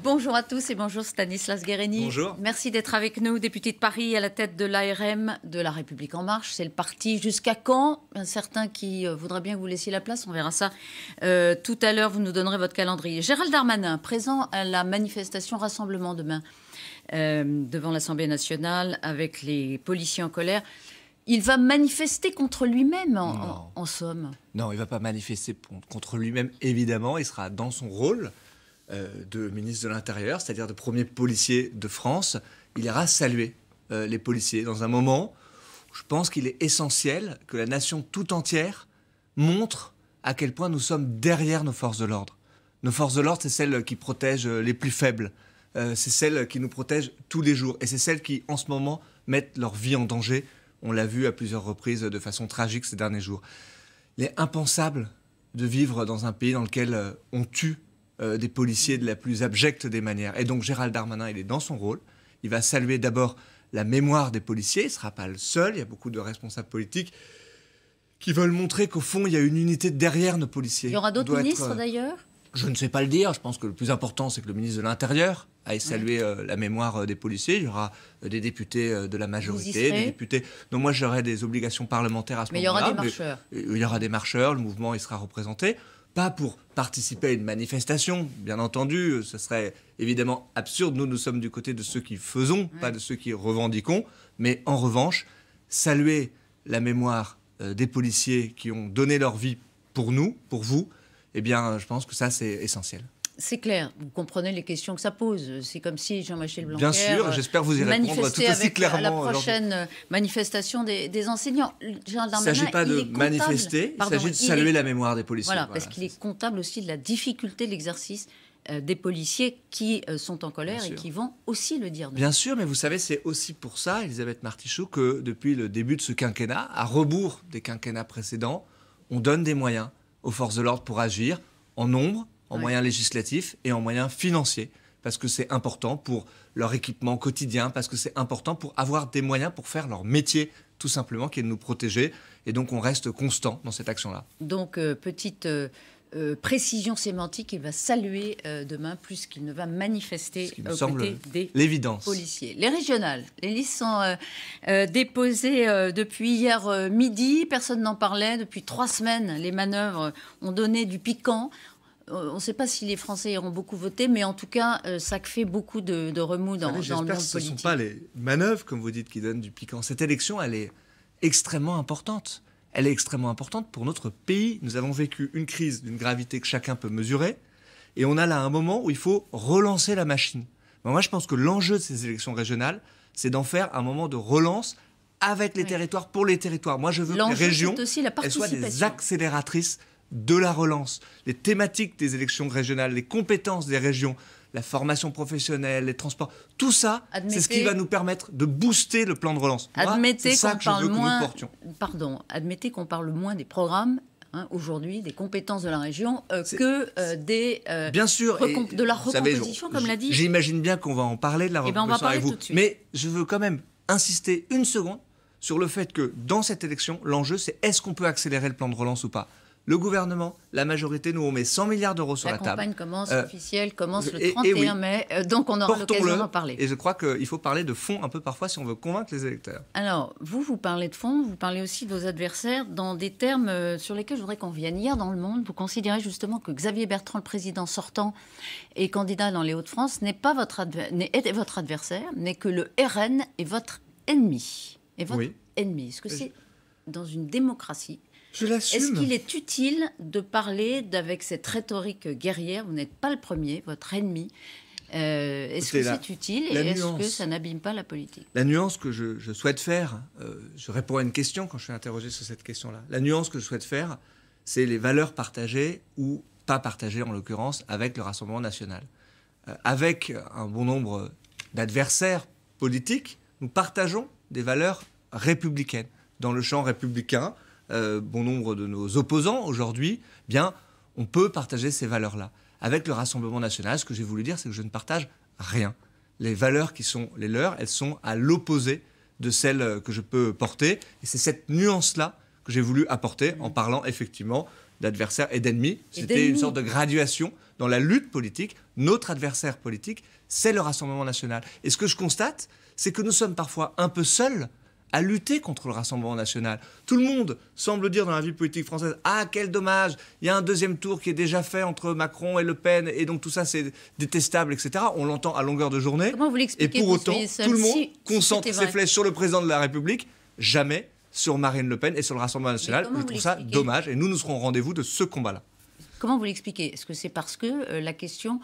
Bonjour à tous et bonjour Stanislas Guerini. Bonjour. Merci d'être avec nous, député de Paris à la tête de l'ARM de La République En Marche. C'est le parti jusqu'à quand? Certains qui voudraient bien que vous laissiez la place, on verra ça tout à l'heure. Vous nous donnerez votre calendrier. Gérald Darmanin, présent à la manifestation Rassemblement demain devant l'Assemblée nationale avec les policiers en colère. Il va manifester contre lui-même, en somme. Non, il ne va pas manifester contre lui-même, évidemment. Il sera dans son rôle de ministre de l'Intérieur, c'est-à-dire de premier policier de France. Il ira saluer les policiers dans un moment où je pense qu'il est essentiel que la nation tout entière montre à quel point nous sommes derrière nos forces de l'ordre. Nos forces de l'ordre, c'est celles qui protègent les plus faibles. C'est celles qui nous protègent tous les jours. Et c'est celles qui, en ce moment, mettent leur vie en danger. On l'a vu à plusieurs reprises de façon tragique ces derniers jours. Il est impensable de vivre dans un pays dans lequel on tue des policiers de la plus abjecte des manières. Et donc Gérald Darmanin, il est dans son rôle. Il va saluer d'abord la mémoire des policiers. Il ne sera pas le seul. Il y a beaucoup de responsables politiques qui veulent montrer qu'au fond, il y a une unité derrière nos policiers. Il y aura d'autres ministres d'ailleurs ? Je ne sais pas le dire. Je pense que le plus important, c'est que le ministre de l'Intérieur aille saluer la mémoire des policiers. Il y aura des députés de la majorité, des députés. Donc moi, j'aurai des obligations parlementaires à ce moment-là. Mais il y aura des marcheurs. Il y aura des marcheurs. Le mouvement, il sera représenté. Pas pour participer à une manifestation, bien entendu. Ce serait évidemment absurde. Nous sommes du côté de ceux qui faisons, pas de ceux qui revendiquons. Mais en revanche, saluer la mémoire des policiers qui ont donné leur vie pour nous, pour vous, eh bien, je pense que ça, c'est essentiel. C'est clair, vous comprenez les questions que ça pose. C'est comme si Jean-Michel Blanquer... Bien sûr, j'espère vous y répondre tout aussi clairement. À la prochaine manifestation des enseignants. Gérald Darmanin, il ne s'agit pas de manifester, il s'agit de saluer la mémoire des policiers. Voilà, parce qu'il est comptable aussi de la difficulté de l'exercice des policiers qui sont en colère et qui vont aussi le dire. Bien sûr, mais vous savez, c'est aussi pour ça, Elisabeth Martichoux, que depuis le début de ce quinquennat, à rebours des quinquennats précédents, on donne des moyens aux forces de l'ordre pour agir en nombre, en moyens législatifs et en moyens financiers, parce que c'est important pour leur équipement quotidien, parce que c'est important pour avoir des moyens pour faire leur métier, tout simplement, qui est de nous protéger. Et donc, on reste constant dans cette action-là. Donc, petite précision sémantique, il va saluer demain plus qu'il ne va manifester aux côtés des policiers. Les régionales, les listes sont déposées depuis hier midi. Personne n'en parlait. Depuis 3 semaines, les manœuvres ont donné du piquant. On ne sait pas si les Français iront beaucoup voter, mais en tout cas, ça fait beaucoup de remous dans le monde politique. Ce ne sont pas les manœuvres, comme vous dites, qui donnent du piquant. Cette élection, elle est extrêmement importante. Elle est extrêmement importante pour notre pays. Nous avons vécu une crise d'une gravité que chacun peut mesurer. Et on a là un moment où il faut relancer la machine. Moi, je pense que l'enjeu de ces élections régionales, c'est d'en faire un moment de relance avec les territoires, pour les territoires. Moi, je veux que les régions elles soient des accélératrices de la relance. Les thématiques des élections régionales, les compétences des régions, la formation professionnelle, les transports, tout ça, c'est ce qui va nous permettre de booster le plan de relance. Admettez qu'on parle moins des programmes aujourd'hui, des compétences de la région, que bien sûr, de la recomposition, comme l'a dit. J'imagine bien qu'on va en parler de la recomposition avec vous. Mais je veux quand même insister une seconde sur le fait que dans cette élection, l'enjeu, c'est est-ce qu'on peut accélérer le plan de relance ou pas. Le gouvernement, la majorité, nous on met 100 milliards d'euros sur la table. La campagne officielle commence le 31 mai, donc on aura l'occasion d'en parler. Et je crois qu'il faut parler de fond un peu parfois si on veut convaincre les électeurs. Alors, vous parlez de fond, vous parlez aussi de vos adversaires dans des termes sur lesquels je voudrais qu'on vienne. Hier dans Le Monde, vous considérez justement que Xavier Bertrand, le président sortant et candidat dans les Hauts-de-France, n'est votre adversaire, mais que le RN est votre ennemi. Ennemi. Est-ce que c'est dans une démocratie ? Je l'assume. Est-ce qu'il est utile de parler avec cette rhétorique guerrière? Vous n'êtes pas le premier, votre ennemi. Est-ce que c'est utile et est-ce que ça n'abîme pas la politique? La nuance que je souhaite faire, je réponds à une question quand je suis interrogé sur cette question-là. La nuance que je souhaite faire, c'est les valeurs partagées ou pas partagées, en l'occurrence, avec le Rassemblement national. Avec un bon nombre d'adversaires politiques, nous partageons des valeurs républicaines. Dans le champ républicain, bon nombre de nos opposants aujourd'hui, bien, on peut partager ces valeurs-là. Avec le Rassemblement national, ce que j'ai voulu dire, c'est que je ne partage rien. Les valeurs qui sont les leurs, elles sont à l'opposé de celles que je peux porter. Et c'est cette nuance-là que j'ai voulu apporter en parlant effectivement d'adversaires et d'ennemis. C'était une sorte de graduation dans la lutte politique. Notre adversaire politique, c'est le Rassemblement national. Et ce que je constate, c'est que nous sommes parfois un peu seuls à lutter contre le Rassemblement national. Tout le monde semble dire dans la vie politique française « Ah, quel dommage, il y a un deuxième tour qui est déjà fait entre Macron et Le Pen, et donc tout ça c'est détestable, etc. » On l'entend à longueur de journée. Comment vous l'expliquez? Et pour autant, tout le monde concentre ses flèches sur le président de la République, jamais sur Marine Le Pen et sur le Rassemblement national. Je trouve ça dommage, et nous serons au rendez-vous de ce combat-là. Comment vous l'expliquez? Est-ce que c'est parce que la question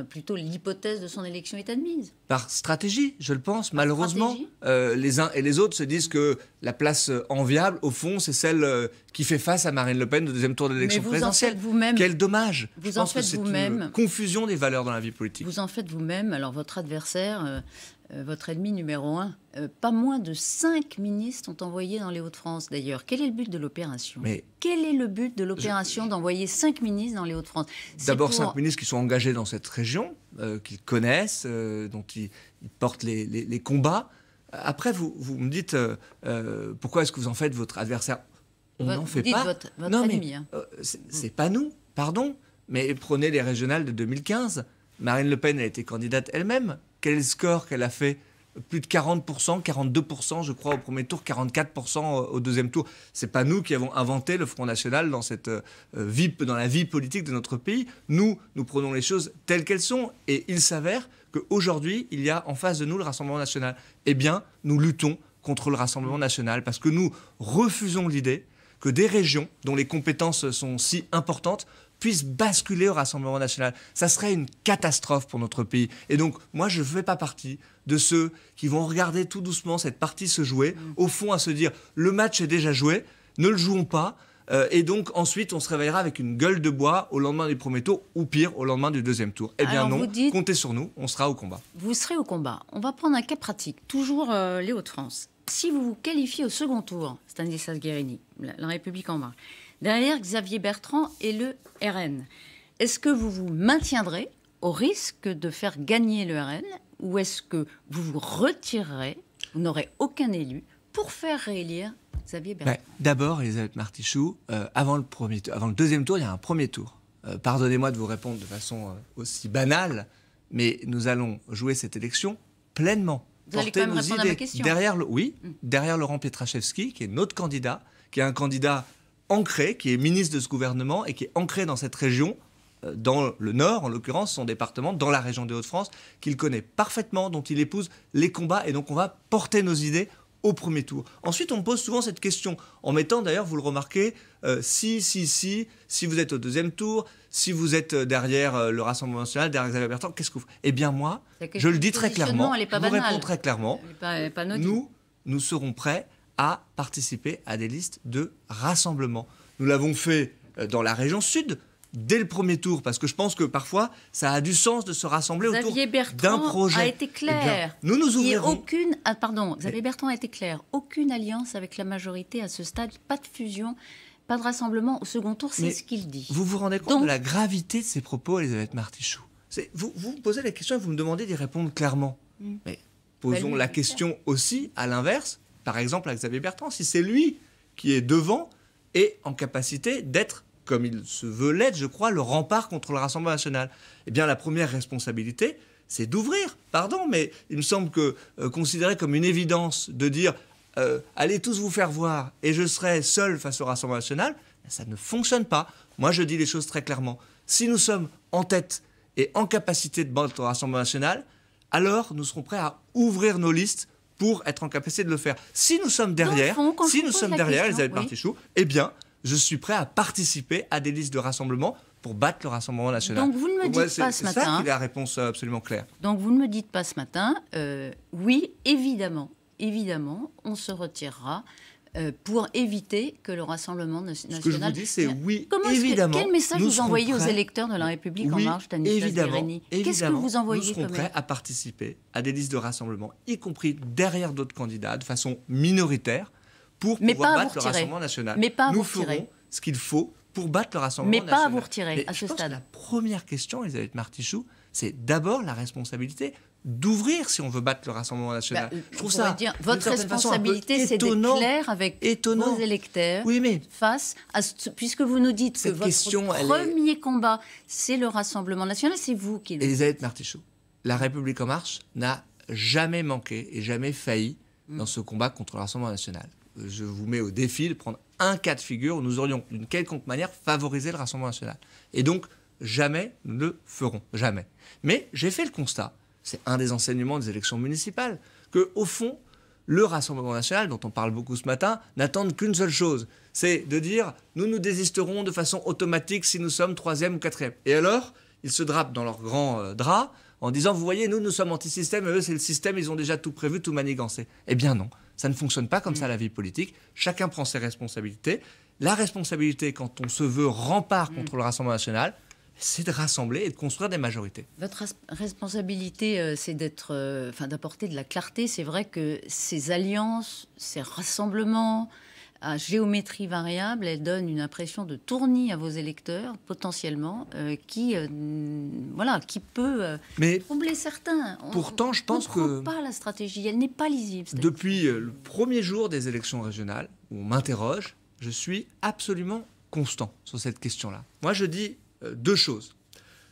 plutôt l'hypothèse de son élection est admise? Par stratégie, je le pense. Malheureusement, les uns et les autres se disent que la place enviable, au fond, c'est celle qui fait face à Marine Le Pen au deuxième tour de l'élection présidentielle. Quel dommage. Vous en faites vous-même. Une confusion des valeurs dans la vie politique. Vous en faites vous-même. Alors votre adversaire, votre ennemi numéro 1, pas moins de 5 ministres ont envoyé dans les Hauts-de-France d'ailleurs. Quel est le but de l'opération? Quel est le but de l'opération d'envoyer 5 ministres dans les Hauts-de-France? D'abord 5 ministres qui sont engagés dans cette région, qu'ils connaissent, dont ils portent les combats. Après, vous me dites pourquoi est-ce que vous en faites votre adversaire? On n'en fait pas. Votre ennemi. C'est pas nous, pardon. Mais prenez les régionales de 2015. Marine Le Pen a été candidate elle-même. Quel est le score qu'elle a fait? Plus de 40%, 42% je crois au premier tour, 44% au deuxième tour. C'est pas nous qui avons inventé le Front National dans la vie politique de notre pays. Nous prenons les choses telles qu'elles sont. Et il s'avère qu'aujourd'hui, il y a en face de nous le Rassemblement national. Eh bien, nous luttons contre le Rassemblement national parce que nous refusons l'idée que des régions dont les compétences sont si importantes puissent basculer au Rassemblement national. Ça serait une catastrophe pour notre pays. Et donc, moi, je ne fais pas partie de ceux qui vont regarder tout doucement cette partie se jouer, au fond à se dire « le match est déjà joué, ne le jouons pas ». Et donc, ensuite, on se réveillera avec une gueule de bois au lendemain du premier tour, ou pire, au lendemain du deuxième tour. Eh bien non, comptez sur nous, on sera au combat. Vous serez au combat. On va prendre un cas pratique, toujours les Hauts-de-France. Si vous vous qualifiez au second tour, Stanislas Guerini, La République en marche, derrière Xavier Bertrand et le RN, est-ce que vous vous maintiendrez au risque de faire gagner le RN ou est-ce que vous vous retirerez, vous n'aurez aucun élu, pour faire réélire Xavier Bertrand? D'abord, Elisabeth Martichoux, avant le deuxième tour, il y a un premier tour. Pardonnez-moi de vous répondre de façon aussi banale, mais nous allons jouer cette élection pleinement. Vous allez quand même répondre à ma question. Derrière Laurent Pietraszewski, qui est notre candidat, qui est un candidat ancré, qui est ministre de ce gouvernement et qui est ancré dans cette région, dans le Nord, en l'occurrence, son département, dans la région des Hauts-de-France, qu'il connaît parfaitement, dont il épouse les combats, et donc on va porter nos idées au premier tour. Ensuite, on me pose souvent cette question, en mettant d'ailleurs, vous le remarquez, si vous êtes au deuxième tour, si vous êtes derrière le Rassemblement national, derrière Xavier Bertrand, qu'est-ce que vous faites? Eh bien moi, je le dis très clairement, je vous réponds très clairement, nous serons prêts à participer à des listes de rassemblement. Nous l'avons fait dans la région sud, dès le premier tour, parce que je pense que parfois, ça a du sens de se rassembler autour d'un projet. Xavier Bertrand a été clair. Eh bien, nous ouvrirons... Xavier Bertrand a été clair. Aucune alliance avec la majorité à ce stade, pas de fusion, pas de rassemblement au second tour, c'est ce qu'il dit. Vous vous rendez compte de la gravité de ces propos, Elisabeth Martichoux? Vous me posez la question et vous me demandez d'y répondre clairement. Mais posons la question aussi à l'inverse, par exemple à Xavier Bertrand, si c'est lui qui est devant et en capacité d'être, comme il se veut l'être, je crois, le rempart contre le Rassemblement national. Eh bien, la première responsabilité, c'est d'ouvrir. Pardon, mais il me semble que considérer comme une évidence de dire allez tous vous faire voir et je serai seul face au Rassemblement national, ça ne fonctionne pas. Moi, je dis les choses très clairement. Si nous sommes en tête et en capacité de battre le Rassemblement national, alors nous serons prêts à ouvrir nos listes pour être en capacité de le faire. Si nous sommes derrière, Elisabeth Martichoux, eh bien, je suis prêt à participer à des listes de rassemblement pour battre le Rassemblement national. Donc vous ne me dites pas ce matin... C'est ça qui est la réponse absolument claire. Donc vous ne me dites pas ce matin, oui, évidemment, on se retirera pour éviter que le Rassemblement national... Ce que je vous dis, c'est oui, évidemment. Quel message vous envoyez aux électeurs de La République en marche, Stanislas Guerini? Qu'est-ce que vous envoyez? Nous serons prêts à participer à des listes de rassemblement, y compris derrière d'autres candidats, de façon minoritaire, pour pouvoir battre le Rassemblement national. Nous ferons ce qu'il faut pour battre le Rassemblement national. Mais pas à vous retirer à ce stade. La première question, Elisabeth Martichoux, c'est d'abord la responsabilité d'ouvrir si on veut battre le Rassemblement national. Je trouve ça dire, votre responsabilité, c'est d'être clair avec vos électeurs face à puisque vous nous dites que votre premier combat, c'est le Rassemblement national, c'est vous qui... Elisabeth Martichoux, La République En Marche n'a jamais manqué et jamais failli dans ce combat contre le Rassemblement national. Je vous mets au défi de prendre un cas de figure où nous aurions d'une quelconque manière favorisé le Rassemblement national. Et donc, jamais nous ne le ferons, jamais. Mais j'ai fait le constat, c'est un des enseignements des élections municipales, qu'au fond, le Rassemblement national, dont on parle beaucoup ce matin, n'attend qu'une seule chose, c'est de dire « nous nous désisterons de façon automatique si nous sommes 3e ou 4e ». Et alors, ils se drapent dans leur grand drap en disant « vous voyez, nous sommes anti-système, et eux, c'est le système, ils ont déjà tout prévu, tout manigancé ». Eh bien non, ça ne fonctionne pas comme ça la vie politique. Chacun prend ses responsabilités. La responsabilité, quand on se veut rempart contre le Rassemblement national, c'est de rassembler et de construire des majorités. Votre responsabilité, c'est d'apporter de la clarté. C'est vrai que ces alliances, ces rassemblements à géométrie variable, elles donnent une impression de tournis à vos électeurs, potentiellement, qui peut troubler certains. Pourtant, je pense que... On ne comprend pas la stratégie, elle n'est pas lisible. Depuis le premier jour des élections régionales, où on m'interroge, je suis absolument constant sur cette question-là. Moi, je dis... deux choses.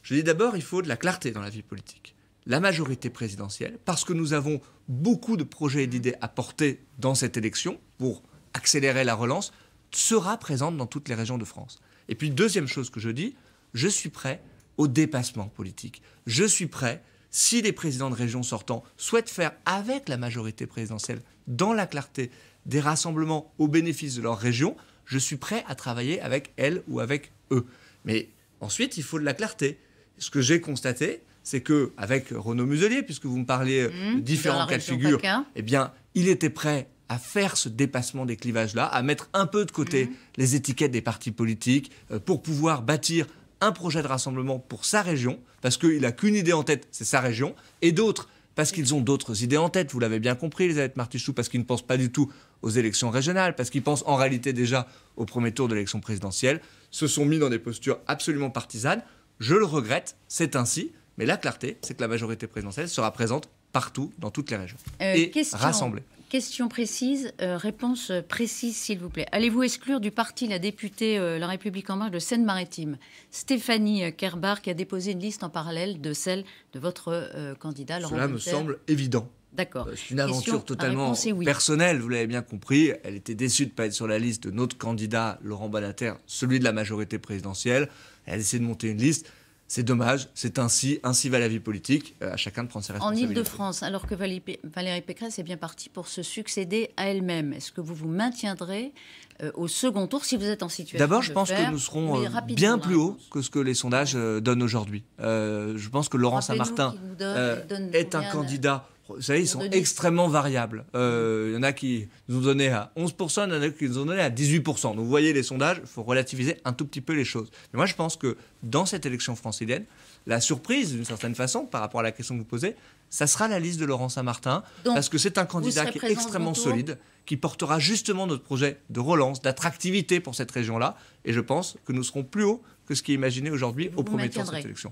Je dis d'abord, il faut de la clarté dans la vie politique. La majorité présidentielle, parce que nous avons beaucoup de projets et d'idées à porter dans cette élection pour accélérer la relance, sera présente dans toutes les régions de France. Et puis, deuxième chose que je dis, je suis prêt au dépassement politique. Je suis prêt, si les présidents de région sortants souhaitent faire avec la majorité présidentielle, dans la clarté, des rassemblements au bénéfice de leur région, je suis prêt à travailler avec elles ou avec eux. Mais ensuite, il faut de la clarté. Ce que j'ai constaté, c'est qu'avec Renaud Muselier, puisque vous me parliez de différents cas de figure, eh bien, il était prêt à faire ce dépassement des clivages-là, à mettre un peu de côté les étiquettes des partis politiques pour pouvoir bâtir un projet de rassemblement pour sa région, parce qu'il n'a qu'une idée en tête, c'est sa région, et d'autres, parce qu'ils ont d'autres idées en tête, vous l'avez bien compris, Elisabeth Martichoux, parce qu'ils ne pensent pas du tout aux élections régionales, parce qu'ils pensent en réalité déjà au premier tour de l'élection présidentielle, se sont mis dans des postures absolument partisanes. Je le regrette, c'est ainsi, mais la clarté, c'est que la majorité présidentielle sera présente partout, dans toutes les régions, et rassemblée. Question précise, réponse précise s'il vous plaît. Allez-vous exclure du parti la députée La République En Marche de Seine-Maritime, Stéphanie Kerbar, qui a déposé une liste en parallèle de celle de votre candidat Laurent Cela me semble évident. D'accord. C'est une aventure totalement personnelle, vous l'avez bien compris. Elle était déçue de ne pas être sur la liste de notre candidat Laurent Badinter, celui de la majorité présidentielle. Elle a essayé de monter une liste. C'est dommage, c'est ainsi va la vie politique, à chacun de prendre ses responsabilités. En Ile-de-France, alors que Valérie Pécresse est bien partie pour se succéder à elle-même, est-ce que vous vous maintiendrez au second tour si vous êtes en situation D'abord, je pense que nous serons bien plus haut que ce que les sondages donnent aujourd'hui. Je pense que Laurent Saint-Martin est un candidat... Vous savez, ils sont extrêmement variables. Il y en a qui nous ont donné à 11%, il y en a qui nous ont donné à 18%. Donc vous voyez les sondages, il faut relativiser un tout petit peu les choses. Mais moi, je pense que dans cette élection francilienne, la surprise, d'une certaine façon, par rapport à la question que vous posez, ça sera la liste de Laurent Saint-Martin, parce que c'est un candidat qui est extrêmement solide, qui portera justement notre projet de relance, d'attractivité pour cette région-là. Et je pense que nous serons plus haut que ce qui est imaginé aujourd'hui au premier tour de cette élection.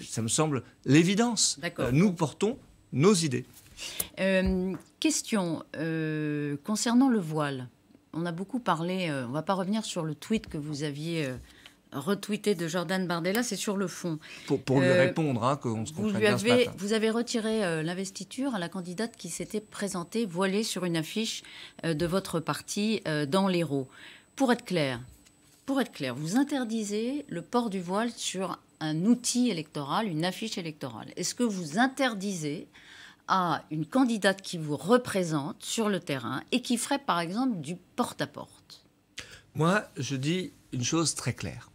Ça me semble l'évidence. Nous portons nos idées. Question concernant le voile. On a beaucoup parlé, on ne va pas revenir sur le tweet que vous aviez retweeté de Jordan Bardella, c'est sur le fond. Pour lui répondre, qu'on se comprenne bien ce matin. Vous avez retiré l'investiture à la candidate qui s'était présentée voilée sur une affiche de votre parti dans l'Hérault. Pour être clair, vous interdisez le port du voile sur un outil électoral, une affiche électorale. Est-ce que vous interdisez à une candidate qui vous représente sur le terrain et qui ferait par exemple du porte-à-porte? Moi, je dis une chose très claire.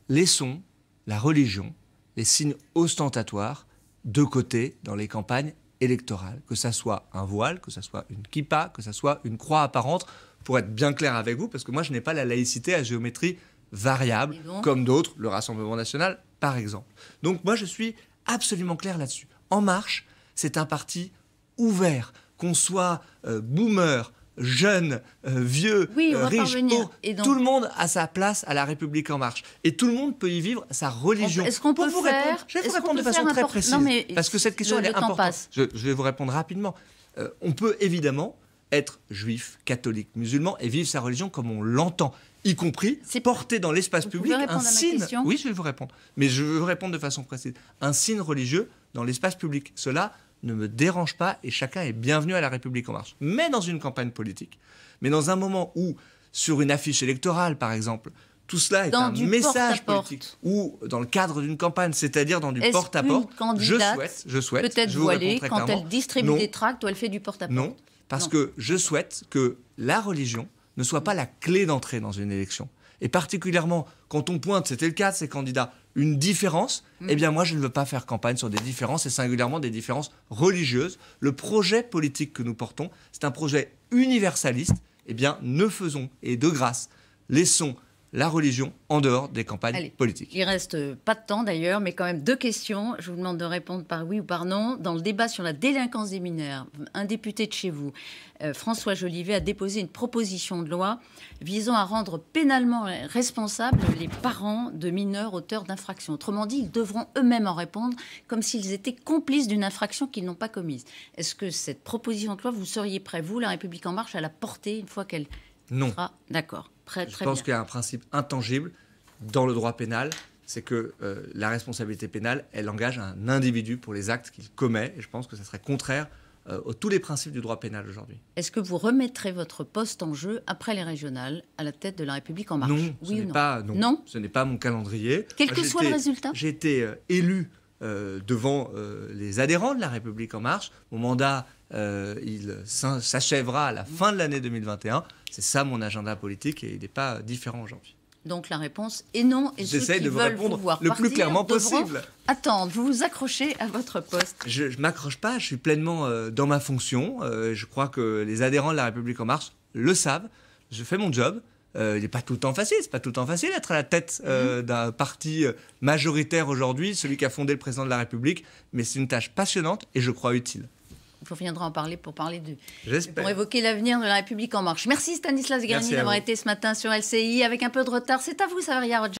Laissons la religion, les signes ostentatoires de côté dans les campagnes électorales. Que ça soit un voile, que ça soit une kippa, que ça soit une croix apparente, pour être bien clair avec vous, parce que moi je n'ai pas la laïcité à géométrie variable, comme d'autres, le Rassemblement national par exemple. Donc moi je suis absolument clair là-dessus. En Marche, c'est un parti ouvert, qu'on soit boomer, jeune, vieux, riche, pauvre, tout le monde a sa place à la République en marche. Et tout le monde peut y vivre sa religion. Est-ce qu'on peut je vais vous répondre de façon très précise, parce que cette question elle est importante. Je vais vous répondre rapidement. On peut évidemment être juif, catholique, musulman et vivre sa religion comme on l'entend, y compris porter dans l'espace public un signe. Oui, je vais vous répondre, mais je veux vous répondre de façon précise. Un signe religieux dans l'espace public, cela ne me dérange pas et chacun est bienvenu à la République en marche. Mais dans une campagne politique, mais dans un moment où, sur une affiche électorale par exemple, tout cela est un message politique, ou dans le cadre d'une campagne, c'est-à-dire dans du porte-à-porte, je souhaite, peut-être voilée quand elle distribue des tracts ou elle fait du porte-à-porte. Non, parce que je souhaite que la religion ne soit pas la clé d'entrée dans une élection. Et particulièrement, quand on pointe, c'était le cas de ces candidats, une différence, eh bien moi je ne veux pas faire campagne sur des différences, et singulièrement des différences religieuses. Le projet politique que nous portons, c'est un projet universaliste. Eh bien, ne faisons, et de grâce, laissons la religion en dehors des campagnes politiques. Il reste pas de temps d'ailleurs, mais quand même 2 questions. Je vous demande de répondre par oui ou par non. Dans le débat sur la délinquance des mineurs, un député de chez vous, François Jolivet, a déposé une proposition de loi visant à rendre pénalement responsables les parents de mineurs auteurs d'infractions. Autrement dit, ils devront eux-mêmes en répondre comme s'ils étaient complices d'une infraction qu'ils n'ont pas commise. Est-ce que cette proposition de loi, vous seriez prêt, vous, La République En Marche, à la porter une fois qu'elle sera d'accord ? Je pense qu'il y a un principe intangible dans le droit pénal, c'est que la responsabilité pénale, elle engage un individu pour les actes qu'il commet, et je pense que ça serait contraire à tous les principes du droit pénal aujourd'hui. Est-ce que vous remettrez votre poste en jeu après les régionales à la tête de La République En Marche? Non, ce n'est pas mon calendrier. Quel que soit le résultat. J'ai été élu devant les adhérents de La République En Marche. Mon mandat, il s'achèvera à la fin de l'année 2021. C'est ça mon agenda politique et il n'est pas différent aujourd'hui. Donc la réponse est non. Et j'essaie de vous répondre le plus clairement possible. Attendre, vous vous accrochez à votre poste. Je ne m'accroche pas, je suis pleinement dans ma fonction. Je crois que les adhérents de La République En Marche le savent. Je fais mon job. Il n'est pas tout le temps facile. C'est pas tout le temps facile d'être à la tête d'un parti majoritaire aujourd'hui, celui qui a fondé le président de la République. Mais c'est une tâche passionnante et je crois utile. Il reviendra en parler pour évoquer l'avenir de La République En Marche. Merci Stanislas Guerini d'avoir été ce matin sur LCI avec un peu de retard. C'est à vous, Saveria Rodgers.